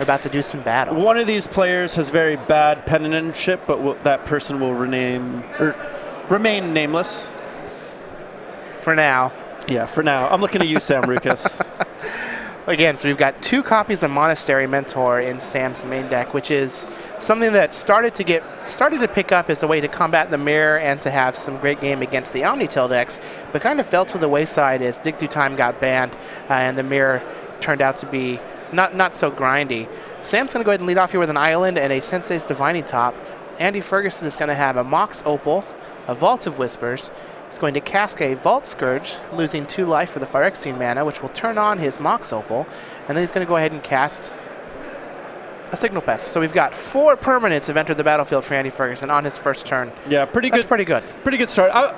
We're about to do some battle. One of these players has very bad penmanship, but that person will remain nameless. For now. Yeah, for now. I'm looking at you, Sam Roukas. Again, so we've got 2 copies of Monastery Mentor in Sam's main deck, which is something that started to pick up as a way to combat the mirror and to have some great game against the Omnitel decks, but kind of fell to the wayside as Dig Through Time got banned and the mirror turned out to be not so grindy. Sam's going to go ahead and lead off here with an Island and a Sensei's Divining Top. Andy Ferguson is going to have a Mox Opal, a Vault of Whispers. He's going to cast a Vault Scourge, losing 2 life for the Phyrexian mana, which will turn on his Mox Opal, and then he's going to go ahead and cast a Signal Pest. So we've got 4 permanents have entered the battlefield for Andy Ferguson on his first turn. Yeah, pretty good. That's pretty good. Pretty good start.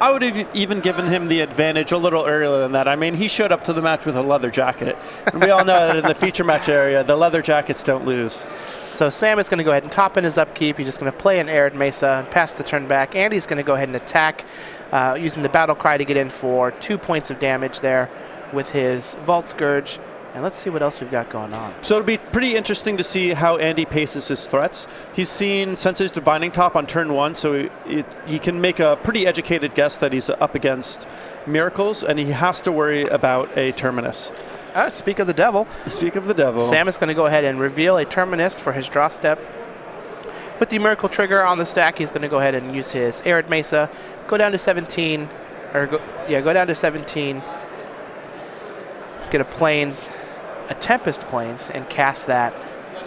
I would have even given him the advantage a little earlier than that. I mean, he showed up to the match with a leather jacket. And we all know that in the feature match area, the leather jackets don't lose. So Sam is going to go ahead and top in his upkeep. He's just going to play an Arid Mesa and pass the turn back. Andy's going to go ahead and attack using the Battle Cry to get in for 2 points of damage there with his Vault Scourge. And let's see what else we've got going on. So it'll be pretty interesting to see how Andy paces his threats. He's seen Sensei's Divining Top on turn 1, so he can make a pretty educated guess that he's up against Miracles, and he has to worry about a Terminus. Speak of the devil. Speak of the devil. Sam is going to go ahead and reveal a Terminus for his draw step. With the Miracle trigger on the stack, he's going to go ahead and use his Arid Mesa, go down to 17, go down to 17, get a Tempest Plains, and cast that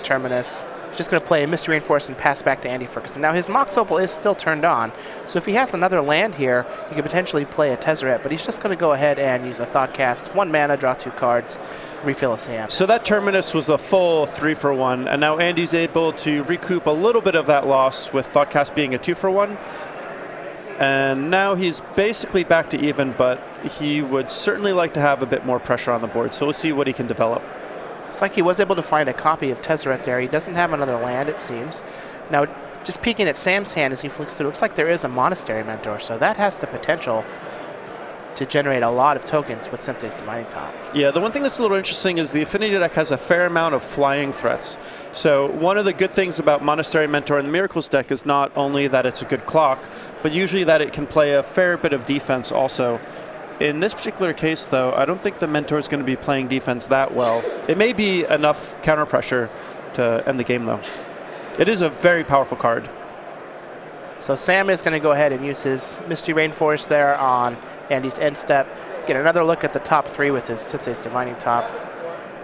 Terminus. He's just going to play a Misty Rainforest and pass back to Andy Ferguson. Now his Mox Opal is still turned on, so if he has another land here, he could potentially play a Tezzeret, but he's just going to go ahead and use a Thought Cast, 1 mana, draw 2 cards, refill his hand. So that Terminus was a full 3-for-1, and now Andy's able to recoup a little bit of that loss with Thoughtcast being a 2-for-1. And now he's basically back to even, but he would certainly like to have a bit more pressure on the board, so we'll see what he can develop. It's like he was able to find a copy of Tezzeret there. He doesn't have another land, it seems. Now, just peeking at Sam's hand as he flicks through, it looks like there is a Monastery Mentor, so that has the potential to generate a lot of tokens with Sensei's Divining Top. Yeah, the one thing that's a little interesting is the Affinity deck has a fair amount of flying threats. So one of the good things about Monastery Mentor and the Miracles deck is not only that it's a good clock, but usually that it can play a fair bit of defense also. In this particular case, though, I don't think the Mentor is going to be playing defense that well. It may be enough counter pressure to end the game, though. It is a very powerful card. So Sam is going to go ahead and use his Misty Rainforest there on Andy's end step. Get another look at the top 3 with his Sensei's Divining Top.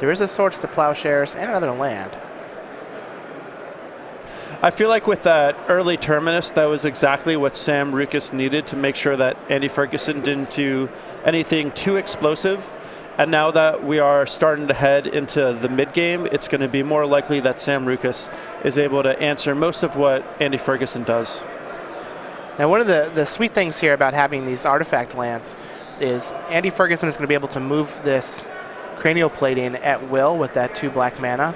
There is a Swords to Plowshares and another land. I feel like with that early Terminus, that was exactly what Sam Roukas needed to make sure that Andy Ferguson didn't do anything too explosive. And now that we are starting to head into the mid-game, it's going to be more likely that Sam Roukas is able to answer most of what Andy Ferguson does. Now, one of the sweet things here about having these artifact lands is Andy Ferguson is going to be able to move this Cranial Plating at will with that 2 black mana.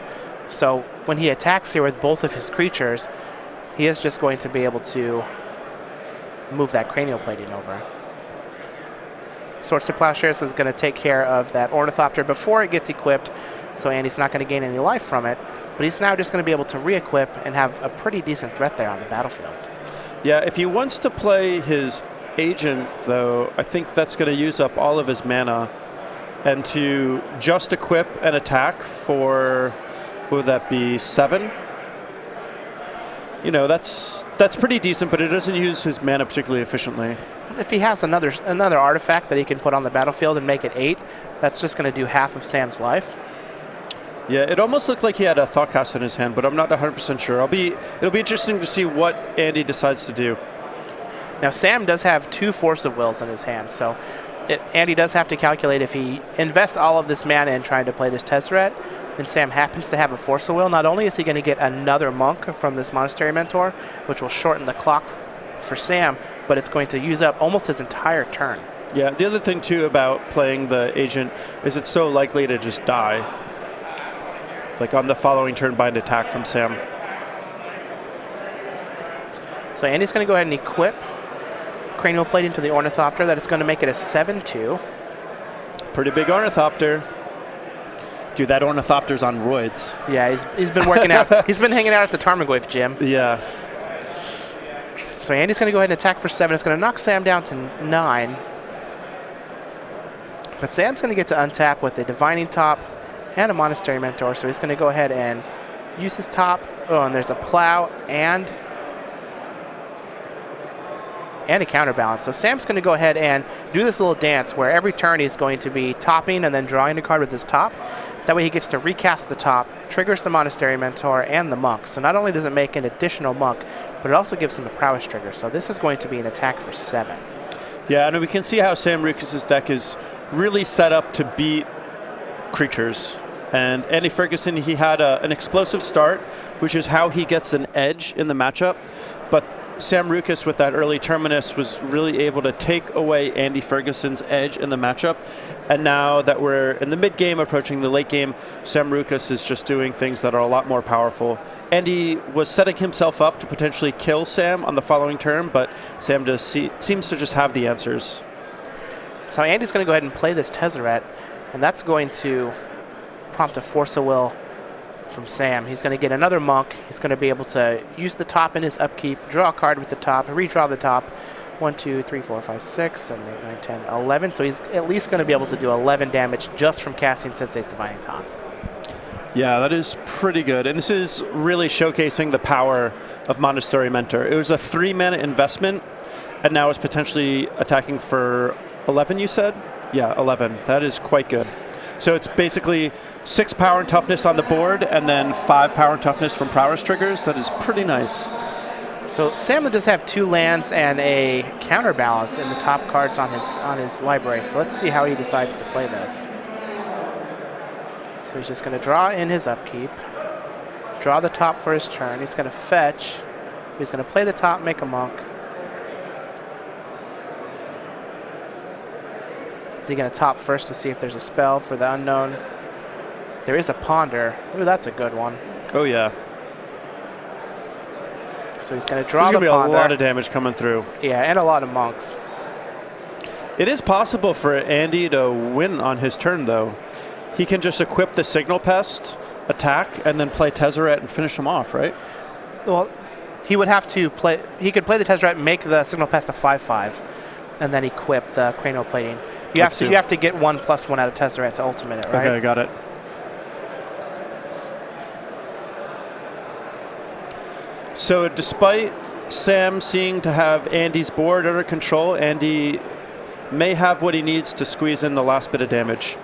So when he attacks here with both of his creatures, he is just going to be able to move that Cranial Plating over. Swords to Plowshares is going to take care of that Ornithopter before it gets equipped, so Andy's not going to gain any life from it, but he's now just going to be able to re-equip and have a pretty decent threat there on the battlefield. Yeah, if he wants to play his Agent, though, I think that's going to use up all of his mana, and to just equip an attack for, what would that be, 7? You know, that's pretty decent, but it doesn't use his mana particularly efficiently. If he has another artifact that he can put on the battlefield and make it 8, that's just going to do half of Sam's life. Yeah, it almost looked like he had a Thoughtcast in his hand, but I'm not 100% sure. It'll be interesting to see what Andy decides to do. Now, Sam does have 2 Force of Wills in his hand, so Andy does have to calculate if he invests all of this mana in trying to play this Tezzeret, and Sam happens to have a Force of Will, not only is he going to get another Monk from this Monastery Mentor, which will shorten the clock for Sam, but it's going to use up almost his entire turn. Yeah, the other thing, too, about playing the Agent is it's so likely to just die. Like on the following turn by an attack from Sam. So Andy's going to go ahead and equip Cranial Plating to the Ornithopter. That is going to make it a 7-2. Pretty big Ornithopter. Dude, that Ornithopter's on roids. Yeah, he's been working out. He's been hanging out at the Tarmogoyf gym. Yeah. So Andy's going to go ahead and attack for 7. It's going to knock Sam down to 9. But Sam's going to get to untap with a Divining Top and a Monastery Mentor. So he's going to go ahead and use his top. Oh, and there's a Plow and a Counterbalance. So Sam's going to go ahead and do this little dance where every turn he's going to be topping and then drawing a card with his top. That way he gets to recast the top, triggers the Monastery Mentor and the Monk. So not only does it make an additional Monk, but it also gives him a Prowess trigger. So this is going to be an attack for 7. Yeah, and we can see how Sam Roukas' deck is really set up to beat creatures. And Andy Ferguson, he had an explosive start, which is how he gets an edge in the matchup. But Sam Roukas, with that early Terminus, was really able to take away Andy Ferguson's edge in the matchup. And now that we're in the mid-game, approaching the late game, Sam Roukas is just doing things that are a lot more powerful. Andy was setting himself up to potentially kill Sam on the following turn, but Sam just seems to just have the answers. So Andy's going to go ahead and play this Tezzeret, and that's going to prompt a Force of Will from Sam. He's going to get another Monk. He's going to be able to use the top in his upkeep, draw a card with the top, redraw the top. 1, 2, 3, 4, 5, 6, 7, 8, 9, 10, 11. So he's at least going to be able to do 11 damage just from casting Sensei's Divining Top. Yeah, that is pretty good. And this is really showcasing the power of Monastery Mentor. It was a 3-mana investment, and now it's potentially attacking for 11, you said? Yeah, 11. That is quite good. So it's basically 6 power and toughness on the board, and then 5 power and toughness from prowess triggers. That is pretty nice. So Sam does have 2 lands and a Counterbalance in the top cards on his library. So let's see how he decides to play this. So he's just going to draw in his upkeep, draw the top for his turn. He's going to fetch. He's going to play the top, make a Monk. Is he going to top first to see if there's a spell for the unknown? There is a Ponder. Ooh, that's a good one. Oh, yeah. So he's going to draw There's the going to be Ponder. a lot of damage coming through. Yeah, and a lot of Monks. It is possible for Andy to win on his turn, though. He can just equip the Signal Pest, attack, and then play Tezzeret and finish him off, right? Well, he would have to play. He could play the Tezzeret, make the Signal Pest a 5/5, and then equip the Cranial Plating. You have to get 1+1 out of Tezzeret to ultimate it, right? Okay, got it. So despite Sam seeming to have Andy's board under control, Andy may have what he needs to squeeze in the last bit of damage.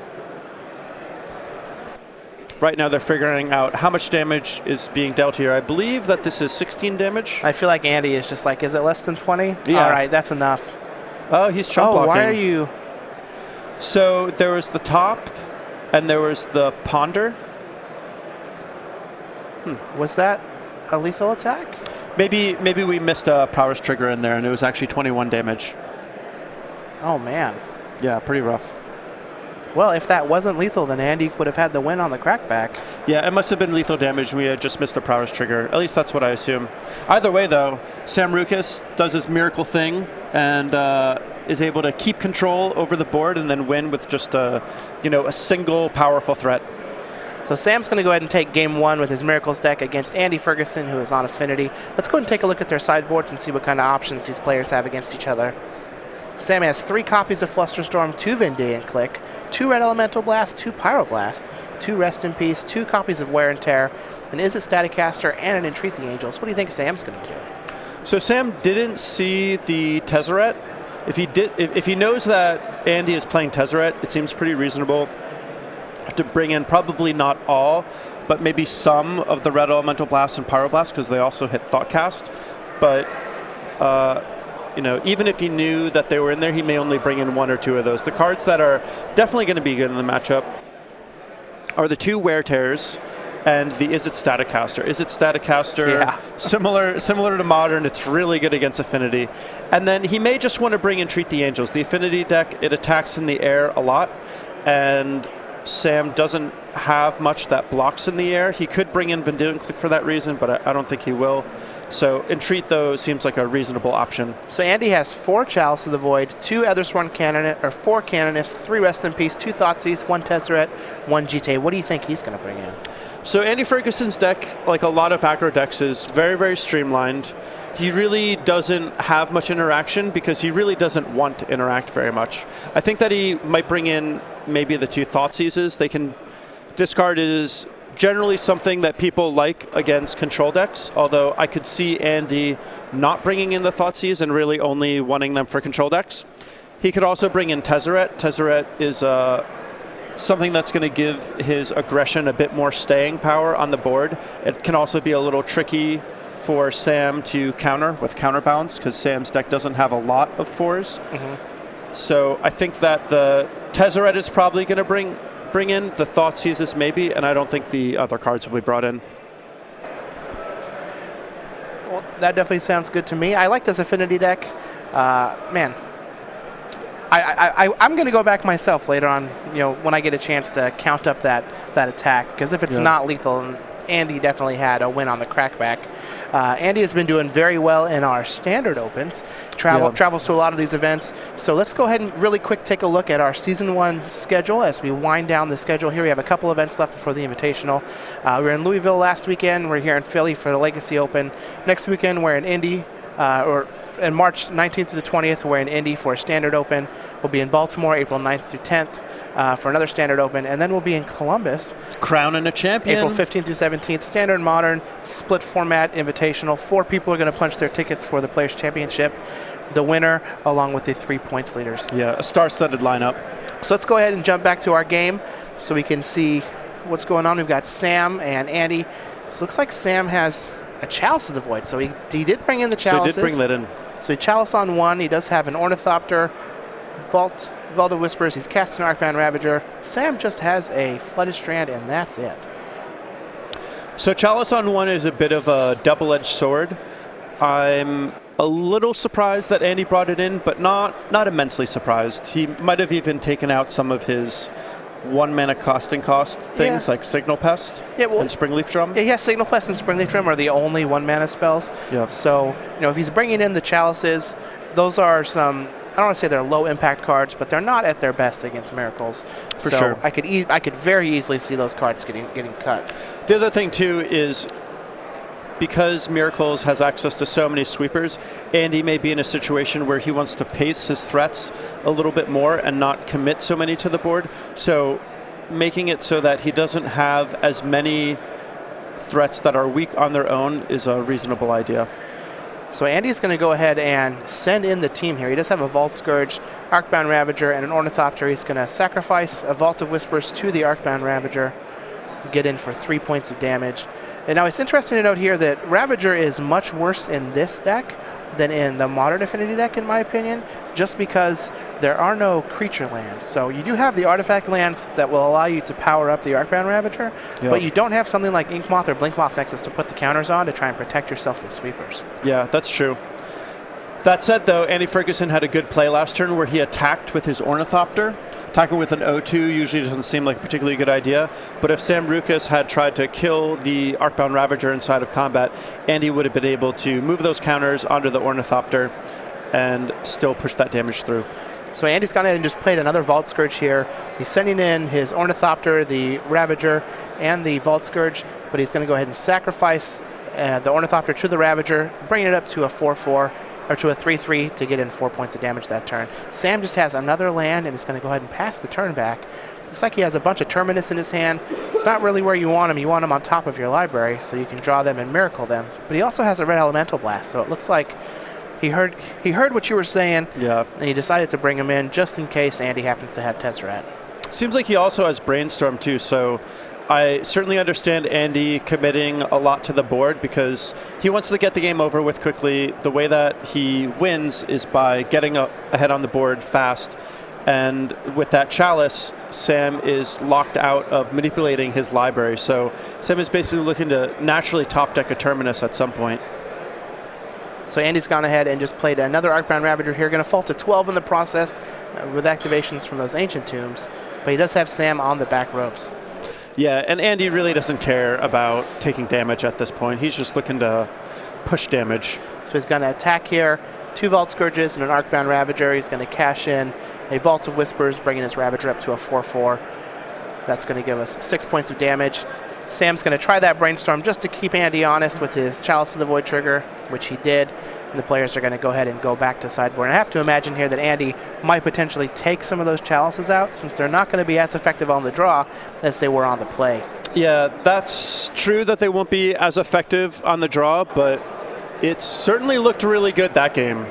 Right now they're figuring out how much damage is being dealt here. I believe that this is 16 damage. I feel like Andy is just like, is it less than 20? Yeah. All right, that's enough. Oh, he's chump blocking. Why are you? So there was the top, and there was the Ponder. Was that a lethal attack? Maybe we missed a prowess trigger in there, and it was actually 21 damage. Oh, man. Yeah, pretty rough. Well, if that wasn't lethal, then Andy would have had the win on the crackback. Yeah, it must have been lethal damage. We had just missed a prowess trigger. At least that's what I assume. Either way, though, Sam Roukas does his miracle thing and is able to keep control over the board and then win with just a single powerful threat. So Sam's going to go ahead and take game 1 with his Miracles deck against Andy Ferguson, who is on Affinity. Let's go ahead and take a look at their sideboards and see what kind of options these players have against each other. Sam has 3 copies of Flusterstorm, 2 Vendean Click, 2 Red Elemental Blast, 2 Pyroblast, 2 Rest in Peace, 2 copies of Wear and Tear, an Izzet Staticaster, and an Entreat the Angels. What do you think Sam's going to do? So Sam didn't see the Tezzeret. If he knows that Andy is playing Tezzeret, it seems pretty reasonable to bring in probably not all, but maybe some of the Red Elemental Blast and Pyroblast because they also hit Thoughtcast. But even if he knew that they were in there, he may only bring in 1 or 2 of those. The cards that are definitely going to be good in the matchup are the 2 Wear Tears and the Izzet Staticaster. Izzet Staticaster, yeah. similar to Modern, it's really good against Affinity. And then he may just want to bring in Treat the Angels. The Affinity deck, it attacks in the air a lot, and Sam doesn't have much that blocks in the air. He could bring in Vendean Click for that reason, but I don't think he will. So Entreat, though, seems like a reasonable option. So Andy has 4 Chalice of the Void, 2 Ethersworn Canonist, or 4 Canonists, 3 Rest in Peace, 2 Thoughtseize, 1 Tezzeret, 1 GT. What do you think he's going to bring in? So Andy Ferguson's deck, like a lot of aggro decks, is very, very streamlined. He really doesn't have much interaction because he really doesn't want to interact very much. I think that he might bring in maybe the 2 Thoughtseizes. They can discard is generally something that people like against control decks, although I could see Andy not bringing in the Thoughtseize and really only wanting them for control decks. He could also bring in Tezzeret. Tezzeret is something that's going to give his aggression a bit more staying power on the board. It can also be a little tricky for Sam to counter with counterbalance because Sam's deck doesn't have a lot of 4s. So I think that the Tezzeret is probably going to bring in the Thoughtseizes maybe, and I don't think the other cards will be brought in. Well, that definitely sounds good to me. I like this Affinity deck. Man, I'm going to go back myself later on, when I get a chance to count up that attack, because if it's not lethal, Andy definitely had a win on the crackback. Andy has been doing very well in our standard opens, travels to a lot of these events. So let's go ahead and really quick take a look at our Season 1 schedule as we wind down the schedule here. We have a couple events left before the Invitational. We were in Louisville last weekend. We're here in Philly for the Legacy Open. Next weekend, we're in Indy, in March 19th through the 20th, we're in Indy for a Standard Open. We'll be in Baltimore April 9th through 10th for another Standard Open. And then we'll be in Columbus. Crowning a champion. April 15th through 17th. Standard Modern, split format, Invitational. 4 people are going to punch their tickets for the Players' Championship. The winner, along with the 3 points leaders. Yeah, a star-studded lineup. So let's go ahead and jump back to our game so we can see what's going on. We've got Sam and Andy. So it looks like Sam has a Chalice of the Void. So he did bring in the Chalices. So he did bring that in. So he Chalice on 1. He does have an Ornithopter, Vault of Whispers. He's casting Arcbound Ravager. Sam just has a Flooded Strand, and that's it. So Chalice on 1 is a bit of a double-edged sword. I'm a little surprised that Andy brought it in, but not immensely surprised. He might have even taken out some of his 1-mana casting cost things like Signal Pest and Springleaf Drum. Yeah, Signal Pest and Springleaf Drum are the only 1-mana spells. Yeah. So, if he's bringing in the Chalices, those are some, I don't want to say they're low-impact cards, but they're not at their best against Miracles. For sure. I could very easily see those cards getting cut. The other thing, too, is because Miracles has access to so many sweepers, Andy may be in a situation where he wants to pace his threats a little bit more and not commit so many to the board. So making it so that he doesn't have as many threats that are weak on their own is a reasonable idea. So Andy's going to go ahead and send in the team here. He does have a Vault Scourge, Arcbound Ravager, and an Ornithopter. He's going to sacrifice a Vault of Whispers to the Arcbound Ravager, get in for 3 points of damage. And now it's interesting to note here that Ravager is much worse in this deck than in the Modern Affinity deck, in my opinion, just because there are no creature lands. So you do have the artifact lands that will allow you to power up the Arcbound Ravager, but you don't have something like Inkmoth or Blinkmoth Nexus to put the counters on to try and protect yourself from sweepers. Yeah, that's true. That said, though, Andy Ferguson had a good play last turn where he attacked with his Ornithopter. Attacking with an O2 usually doesn't seem like a particularly good idea, but if Sam Roukas had tried to kill the Arcbound Ravager inside of combat, Andy would have been able to move those counters onto the Ornithopter and still push that damage through. So Andy's gone in and just played another Vault Scourge here. He's sending in his Ornithopter, the Ravager, and the Vault Scourge, but he's going to go ahead and sacrifice the Ornithopter to the Ravager, bringing it up to a 4/4. Or to a 3/3 to get in 4 points of damage that turn. Sam just has another land and is going to go ahead and pass the turn back. Looks like he has a bunch of Terminus in his hand. It's not really where you want him. You want him on top of your library so you can draw them and miracle them. But he also has a Red Elemental Blast, so it looks like he heard what you were saying, and he decided to bring him in just in case Andy happens to have Tezzeret. Seems like he also has Brainstorm too, so I certainly understand Andy committing a lot to the board because he wants to get the game over with quickly. The way that he wins is by getting ahead on the board fast. And with that Chalice, Sam is locked out of manipulating his library. So Sam is basically looking to naturally top deck a Terminus at some point. So Andy's gone ahead and just played another Arcbound Ravager here. Going to fall to 12 in the process with activations from those Ancient Tombs. But he does have Sam on the back ropes. Yeah, and Andy really doesn't care about taking damage at this point. He's just looking to push damage. So he's going to attack here. 2 Vault Scourges and an Arcbound Ravager. He's going to cash in a Vault of Whispers, bringing his Ravager up to a 4/4. That's going to give us 6 points of damage. Sam's going to try that Brainstorm just to keep Andy honest with his Chalice of the Void trigger, which he did. And the players are going to go ahead and go back to sideboard. And I have to imagine here that Andy might potentially take some of those Chalices out, since they're not going to be as effective on the draw as they were on the play. Yeah, that's true that they won't be as effective on the draw, but it certainly looked really good that game.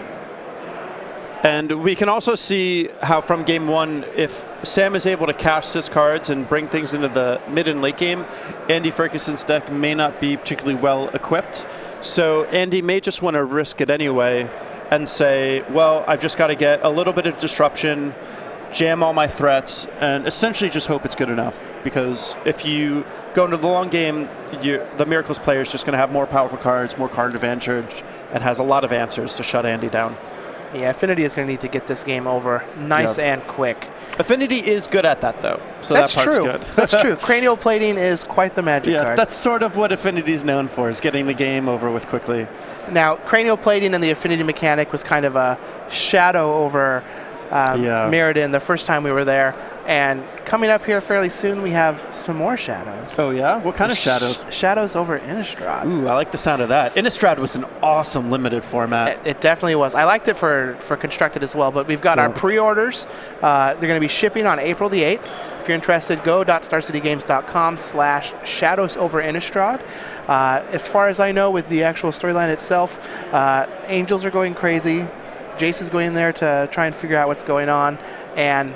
And we can also see how from game 1, if Sam is able to cast his cards and bring things into the mid and late game, Andy Ferguson's deck may not be particularly well equipped. So Andy may just want to risk it anyway and say, well, I've just got to get a little bit of disruption, jam all my threats, and essentially just hope it's good enough. Because if you go into the long game, the Miracles player is just going to have more powerful cards, more card advantage, and has a lot of answers to shut Andy down. Yeah, Affinity is going to need to get this game over nice and quick. Affinity is good at that, though, so that's that part's true. good. That's true. Cranial Plating is quite the magic card. Yeah, that's sort of what Affinity is known for, is getting the game over with quickly. Now, Cranial Plating and the Affinity mechanic was kind of a shadow over Mirrodin the first time we were there. And coming up here fairly soon, we have some more shadows. Oh, yeah? What kind of shadows? Shadows over Innistrad. Ooh, I like the sound of that. Innistrad was an awesome limited format. It definitely was. I liked it for Constructed as well, but we've got our pre-orders. They're going to be shipping on April the 8th. If you're interested, go.starcitygames.com/Shadows over Innistrad. As far as I know, with the actual storyline itself, Angels are going crazy. Jace is going there to try and figure out what's going on. And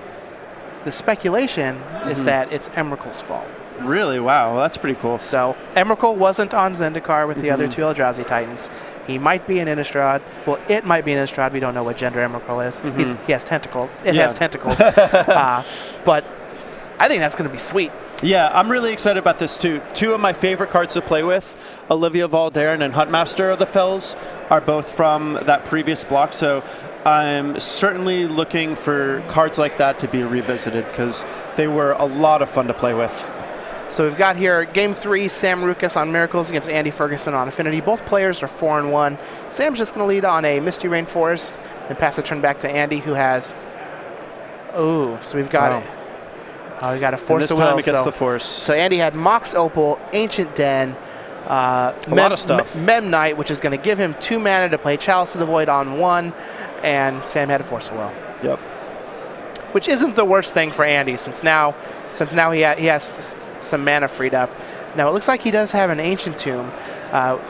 the speculation is that it's Emrakul's fault. Really? Wow, well, that's pretty cool. So Emrakul wasn't on Zendikar with the other 2 Eldrazi Titans. He might be an Innistrad. Well, it might be an Innistrad. We don't know what gender Emrakul is. He has tentacles. It has tentacles. But I think that's going to be sweet. Yeah, I'm really excited about this too. 2 of my favorite cards to play with, Olivia Valdarin and Huntmaster of the Fells, are both from that previous block. So I'm certainly looking for cards like that to be revisited, because they were a lot of fun to play with. So we've got here game 3, Sam Roukas on Miracles against Andy Ferguson on Affinity. Both players are 4-1. Sam's just going to lead on a Misty Rainforest and pass the turn back to Andy, who has... Oh, so we've got... we got a Force of Will. This time it gets the Force. So Andy had Mox Opal, Ancient Den, a lot of stuff. Mem Knight, which is going to give him 2 mana to play Chalice of the Void on 1, and Sam had a Force of Will. Yep. Which isn't the worst thing for Andy, since now he has some mana freed up. Now it looks like he does have an Ancient Tomb,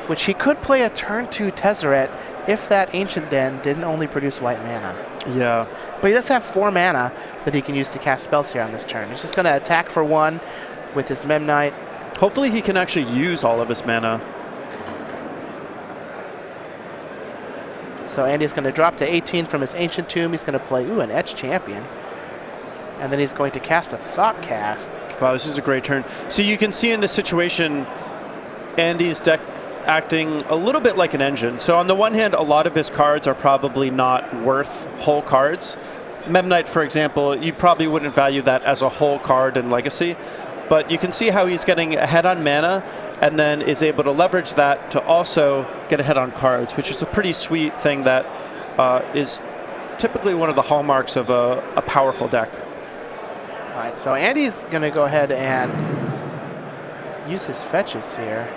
which he could play a turn 2 Tezzeret if that Ancient Den didn't only produce white mana. Yeah. But he does have 4 mana that he can use to cast spells here on this turn. He's just going to attack for 1 with his Mem Knight. Hopefully he can actually use all of his mana. So Andy's going to drop to 18 from his Ancient Tomb. He's going to play, an Etch Champion. And then he's going to cast a Thought Cast. Wow, this is a great turn. So you can see in this situation, Andy's deck acting a little bit like an engine. So on the one hand, a lot of his cards are probably not worth whole cards. Mem Knight, for example, you probably wouldn't value that as a whole card in Legacy. But you can see how he's getting ahead on mana and then is able to leverage that to also get ahead on cards, which is a pretty sweet thing that is typically one of the hallmarks of a powerful deck. All right, so Andy's going to go ahead and use his fetches here.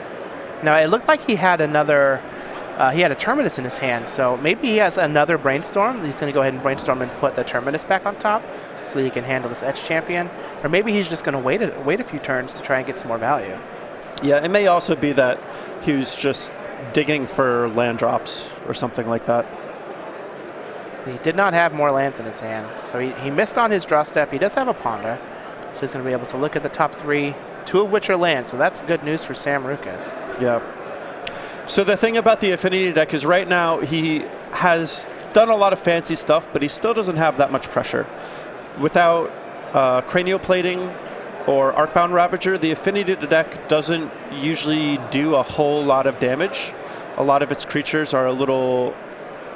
Now, it looked like he had another, he had a Terminus in his hand, so maybe he has another Brainstorm. He's going to go ahead and Brainstorm and put the Terminus back on top so that he can handle this Etch Champion. Or maybe he's just going to wait a few turns to try and get some more value. Yeah, it may also be that he was just digging for land drops or something like that. He did not have more lands in his hand, so he missed on his draw step. He does have a Ponder, so he's going to be able to look at the top 3, 2 of which are lands, so that's good news for Sam Roukas. Yeah. So the thing about the Affinity deck is right now he has done a lot of fancy stuff, but he still doesn't have that much pressure. Without Cranial Plating or Arcbound Ravager, the Affinity deck doesn't usually do a whole lot of damage. A lot of its creatures are a little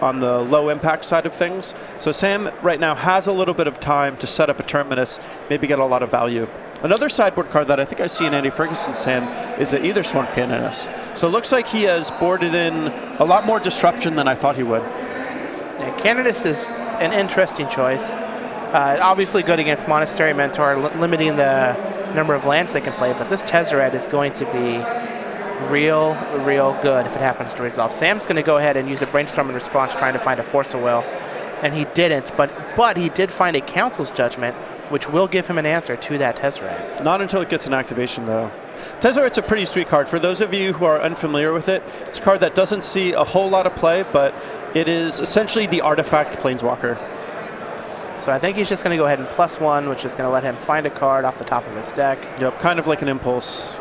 on the low impact side of things. So Sam right now has a little bit of time to set up a Terminus, maybe get a lot of value. Another sideboard card that I think I see in Andy Ferguson's hand is the Aethersworn Canoness. So it looks like he has boarded in a lot more disruption than I thought he would. Yeah, Terminus is an interesting choice. Obviously good against Monastery Mentor, limiting the number of lands they can play, but this Tezzeret is going to be real good if it happens to resolve. Sam's going to go ahead and use a Brainstorm in response, trying to find a Force of Will, and he didn't, but he did find a Council's Judgment, which will give him an answer to that Tezzeret. Not until it gets an activation, though. Tezzeret's a pretty sweet card. For those of you who are unfamiliar with it, it's a card that doesn't see a whole lot of play, but it is essentially the artifact Planeswalker. So I think he's just going to go ahead and +1, which is going to let him find a card off the top of his deck. Yep, kind of like an impulse.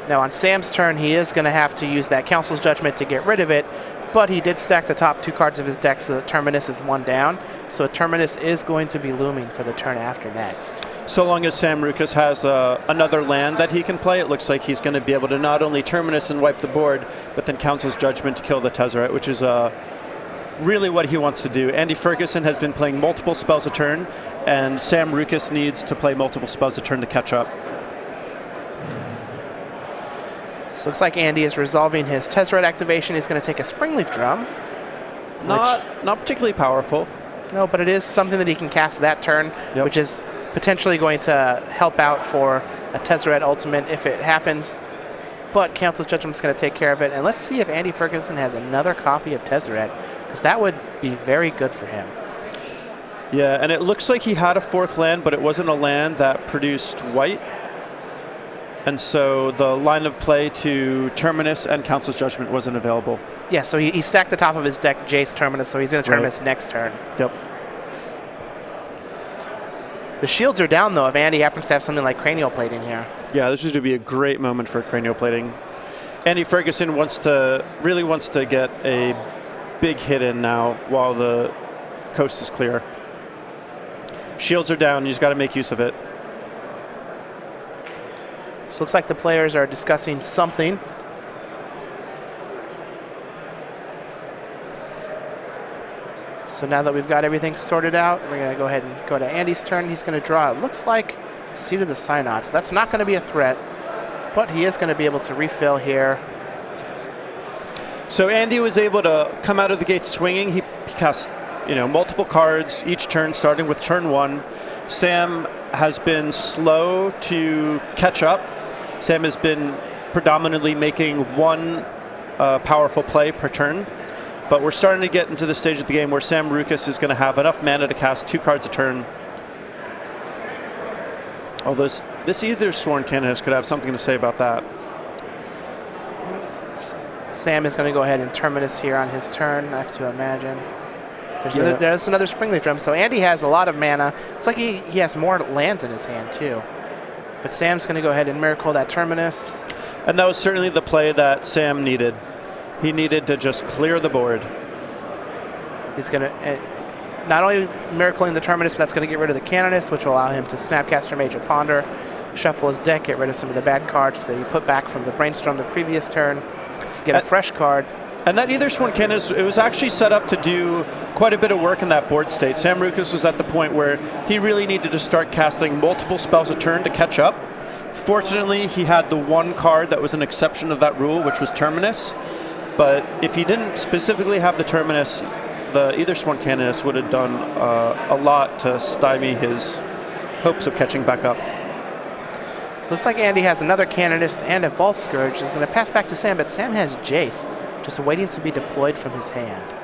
Now on Sam's turn, he is going to have to use that Council's Judgment to get rid of it, but he did stack the top 2 cards of his deck so that Terminus is 1 down. So Terminus is going to be looming for the turn after next. So long as Sam Roukas has another land that he can play, it looks like he's going to be able to not only Terminus and wipe the board, but then Council's Judgment to kill the Tezzeret, which is really what he wants to do. Andy Ferguson has been playing multiple spells a turn, and Sam Roukas needs to play multiple spells a turn to catch up. So looks like Andy is resolving his Tezzeret activation. He's going to take a Springleaf Drum. Not particularly powerful. No, but it is something that he can cast that turn, which is potentially going to help out for a Tezzeret ultimate if it happens. But Council's Judgment's going to take care of it. And let's see if Andy Ferguson has another copy of Tezzeret, because that would be very good for him. Yeah, and it looks like he had a 4th land, but it wasn't a land that produced white. And so the line of play to Terminus and Council's Judgment wasn't available. Yeah, so he stacked the top of his deck, Jace Terminus, so he's going to Terminus next turn. Yep. The shields are down, though, if Andy happens to have something like Cranial Plating here. Yeah, this is going to be a great moment for cranial plating. Andy Ferguson really wants to get a big hit in now while the coast is clear. Shields are down, he's got to make use of it. So looks like the players are discussing something. So now that we've got everything sorted out, we're going to go ahead and go to Andy's turn. He's going to draw, it looks like, Seat of the Synods. That's not going to be a threat, but he is going to be able to refill here. So Andy was able to come out of the gate swinging. He cast multiple cards each turn, starting with turn 1. Sam has been slow to catch up. Sam has been predominantly making 1 powerful play per turn. But we're starting to get into the stage of the game where Sam Roukas is going to have enough mana to cast 2 cards a turn. Although this Either Sworn Canonist could have something to say about that. Sam is going to go ahead and Terminus here on his turn, I have to imagine. There's another Springleaf Drum, so Andy has a lot of mana. It's like he has more lands in his hand, too. But Sam's going to go ahead and Miracle that Terminus. And that was certainly the play that Sam needed. He needed to just clear the board. He's going to not only Miracling the Terminus, but that's going to get rid of the Canonist, which will allow him to Snapcaster Major Ponder, shuffle his deck, get rid of some of the bad cards that he put back from the Brainstorm the previous turn, get a fresh card. And that Either Sworn Canonist, it was actually set up to do quite a bit of work in that board state. Sam Roukas was at the point where he really needed to start casting multiple spells a turn to catch up. Fortunately, he had the 1 card that was an exception of that rule, which was Terminus. But if he didn't specifically have the Terminus, the Either Sworn Canonist would have done a lot to stymie his hopes of catching back up. So it looks like Andy has another Canonist and a Vault Scourge. He's going to pass back to Sam, but Sam has Jace, just waiting to be deployed from his hand.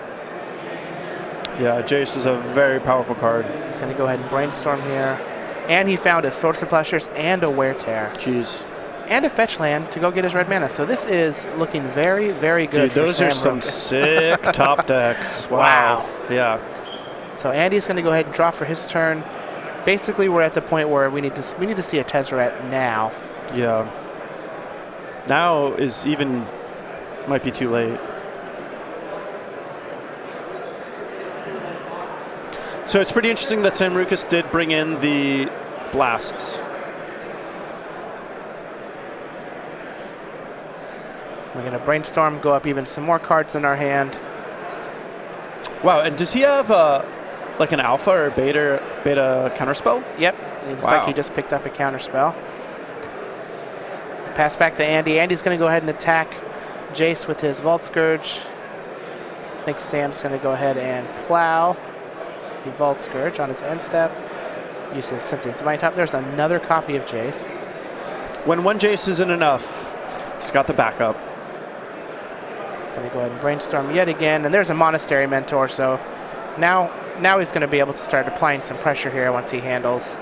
Yeah, Jace is a very powerful card. He's going to go ahead and Brainstorm here. And he found a Swords to Plowshares and a Wear Tear. Jeez. And a fetch land to go get his red mana. So this is looking very, very good. Dude, those are some sick top decks. Wow. Yeah. So Andy's going to go ahead and draw for his turn. Basically, we're at the point where we need to see a Tezzeret now. Yeah. Now might be too late. So it's pretty interesting that Sam Roukas did bring in the blasts. We're going to Brainstorm, go up even some more cards in our hand. Wow, and does he have like an alpha or beta counterspell? Yep, it looks like he just picked up a counterspell. pass back to Andy. Andy's going to go ahead and attack Jace with his Vault Scourge. I think Sam's going to go ahead and plow the Vault Scourge on his end step. Uses Sensei's Divine Top. There's another copy of Jace. When one Jace isn't enough, he's got the backup. He's going to go ahead and brainstorm yet again. And there's a Monastery Mentor, so now he's going to be able to start applying some pressure here once he handles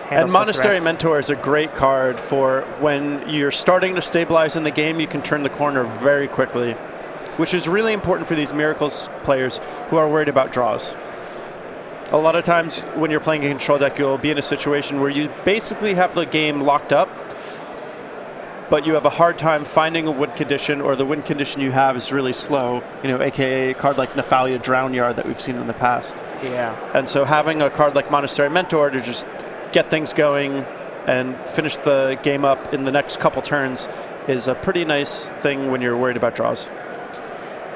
and Monastery threats. Mentor is a great card for when you're starting to stabilize in the game, you can turn the corner very quickly, which is really important for these Miracles players who are worried about draws. A lot of times when you're playing a control deck, you'll be in a situation where you basically have the game locked up, but you have a hard time finding a win condition, or the win condition you have is really slow, aka a card like Nephalia Drownyard that we've seen in the past. Yeah. And so having a card like Monastery Mentor to just get things going and finish the game up in the next couple turns is a pretty nice thing when you're worried about draws.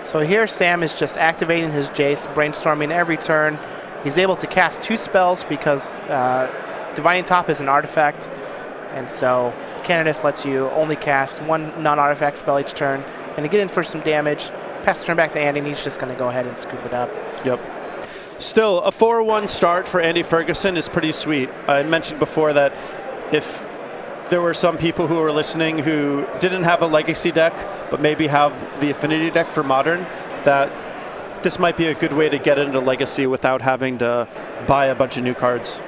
So here Sam is just activating his Jace, brainstorming every turn. He's able to cast 2 spells because Divining Top is an artifact, and so Canonist lets you only cast 1 non-artifact spell each turn, and to get in for some damage, pass the turn back to Andy, and he's just going to go ahead and scoop it up. Yep. Still, a 4-1 start for Andy Ferguson is pretty sweet. I mentioned before that if there were some people who were listening who didn't have a Legacy deck, but maybe have the Affinity deck for Modern, that this might be a good way to get into Legacy without having to buy a bunch of new cards.